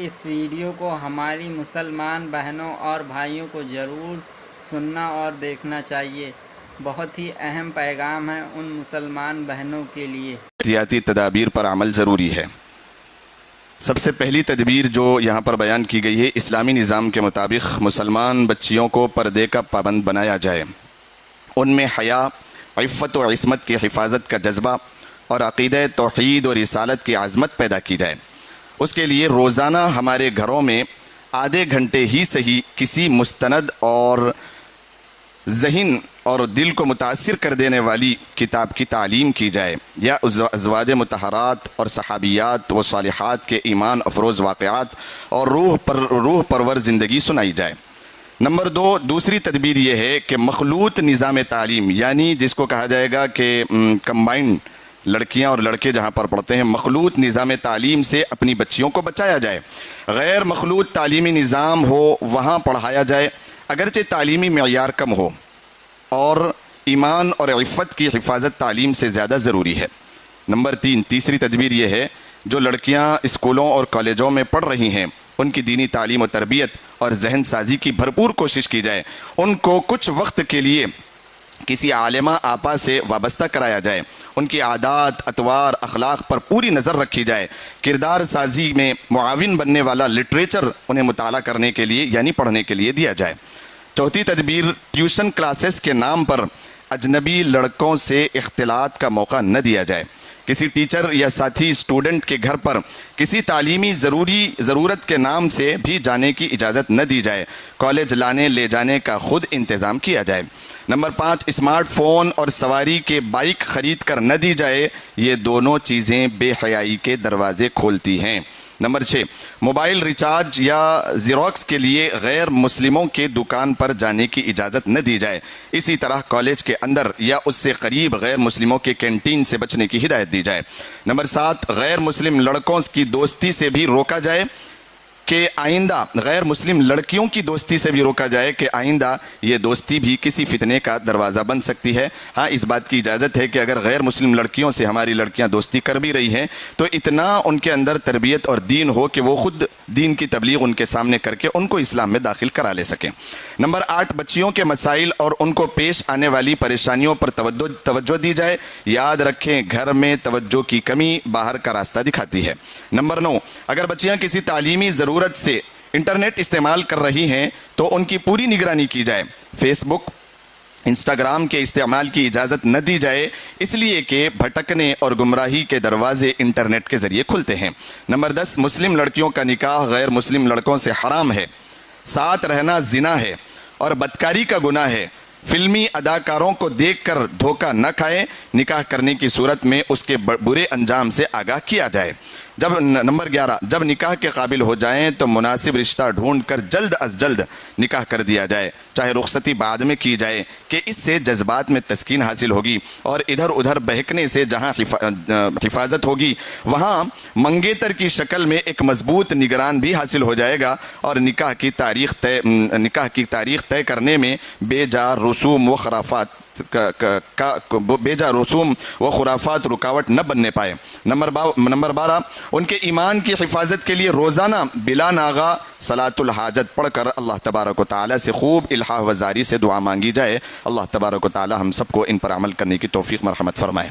اس video کو ہماری مسلمان بہنوں اور بھائیوں کو ضرور سننا اور دیکھنا چاہیے۔ بہت ہی اہم پیغام ہے ان مسلمان بہنوں کے لیے۔ احتیاطی تدابیر پر عمل ضروری ہے۔ سب سے پہلی تدبیر جو یہاں پر بیان کی گئی ہے، اسلامی نظام کے مطابق مسلمان بچیوں کو پردے کا پابند بنایا جائے، ان میں حیا، عفت و عصمت کی حفاظت کا جذبہ اور عقیدہ توحید اور رسالت کی عظمت پیدا کی جائے۔ اس کے لیے روزانہ ہمارے گھروں میں آدھے گھنٹے ہی صحیح کسی مستند اور ذہن اور دل کو متاثر کر دینے والی کتاب کی تعلیم کی جائے، یا ازواج مطہرات اور صحابیات و صالحات کے ایمان افروز واقعات اور روح پرور زندگی سنائی جائے۔ نمبر 2، دوسری تدبیر یہ ہے کہ مخلوط نظام تعلیم، یعنی جس کو کہا جائے گا کہ کمبائنڈ، لڑکیاں اور لڑکے جہاں پر پڑھتے ہیں، مخلوط نظام تعلیم سے اپنی بچیوں کو بچایا جائے۔ غیر مخلوط تعلیمی نظام ہو وہاں پڑھایا جائے، اگرچہ تعلیمی معیار کم ہو، اور ایمان اور عفت کی حفاظت تعلیم سے زیادہ ضروری ہے۔ نمبر 3، تیسری تدبیر یہ ہے، جو لڑکیاں اسکولوں اور کالجوں میں پڑھ رہی ہیں ان کی دینی تعلیم و تربیت اور ذہن سازی کی بھرپور کوشش کی جائے، ان کو کچھ وقت کے لیے کسی عالمہ آپا سے وابستہ کرایا جائے، ان کی عادات، اطوار، اخلاق پر پوری نظر رکھی جائے، کردار سازی میں معاون بننے والا لٹریچر انہیں مطالعہ کرنے کے لیے یعنی پڑھنے کے لیے دیا جائے۔ چوتھی تدبیر، ٹیوشن کلاسز کے نام پر اجنبی لڑکوں سے اختلاط کا موقع نہ دیا جائے۔ کسی ٹیچر یا ساتھی اسٹوڈنٹ کے گھر پر کسی تعلیمی ضرورت کے نام سے بھی جانے کی اجازت نہ دی جائے، کالج لانے لے جانے کا خود انتظام کیا جائے۔ نمبر 5، اسمارٹ فون اور سواری کے بائک خرید کر نہ دی جائے، یہ دونوں چیزیں بے حیائی کے دروازے کھولتی ہیں۔ نمبر 6، موبائل ریچارج یا زیروکس کے لیے غیر مسلموں کے دکان پر جانے کی اجازت نہ دی جائے۔ اسی طرح کالج کے اندر یا اس سے قریب غیر مسلموں کے کینٹین سے بچنے کی ہدایت دی جائے۔ نمبر 7، غیر مسلم لڑکوں کی دوستی سے بھی روکا جائے کہ آئندہ غیر مسلم لڑکیوں کی دوستی سے بھی روکا جائے کہ آئندہ یہ دوستی بھی کسی فتنے کا دروازہ بن سکتی ہے۔ ہاں، اس بات کی اجازت ہے کہ اگر غیر مسلم لڑکیوں سے ہماری لڑکیاں دوستی کر بھی رہی ہیں تو اتنا ان کے اندر تربیت اور دین ہو کہ وہ خود دین کی تبلیغ ان کے سامنے کر کے ان کو اسلام میں داخل کرا لے سکیں۔ نمبر 8، بچیوں کے مسائل اور ان کو پیش آنے والی پریشانیوں پر توجہ دی جائے۔ یاد رکھیں، گھر میں توجہ کی کمی باہر کا راستہ دکھاتی ہے۔ نمبر 9، اگر بچیاں کسی تعلیمی ضرورت سے انٹرنیٹ استعمال کر رہی ہیں تو ان کی پوری نگرانی کی جائے۔ فیس بک، انسٹاگرام کے استعمال کی اجازت نہ دی جائے، اس لیے کہ بھٹکنے اور گمراہی کے دروازے انٹرنیٹ کے ذریعے کھلتے ہیں۔ نمبر 10، مسلم لڑکیوں کا نکاح غیر مسلم لڑکوں سے حرام ہے، ساتھ رہنا زنا ہے اور بدکاری کا گناہ ہے۔ فلمی اداکاروں کو دیکھ کر دھوکہ نہ کھائیں، نکاح کرنے کی صورت میں اس کے برے انجام سے آگاہ کیا جائے۔ نمبر 11، جب نکاح کے قابل ہو جائیں تو مناسب رشتہ ڈھونڈ کر جلد از جلد نکاح کر دیا جائے، چاہے رخصتی بعد میں کی جائے، کہ اس سے جذبات میں تسکین حاصل ہوگی اور ادھر ادھر بہکنے سے جہاں حفاظت ہوگی وہاں منگیتر کی شکل میں ایک مضبوط نگران بھی حاصل ہو جائے گا، اور نکاح کی تاریخ طے کرنے میں بے جا رسوم و خرافات رکاوٹ نہ بننے پائے۔ نمبر 12، ان کے ایمان کی حفاظت کے لیے روزانہ بلا ناغہ صلاۃ الحاجت پڑھ کر اللہ تبارک و تعالی سے خوب الحاح و زاری سے دعا مانگی جائے۔ اللہ تبارک و تعالی ہم سب کو ان پر عمل کرنے کی توفیق مرحمت فرمائے۔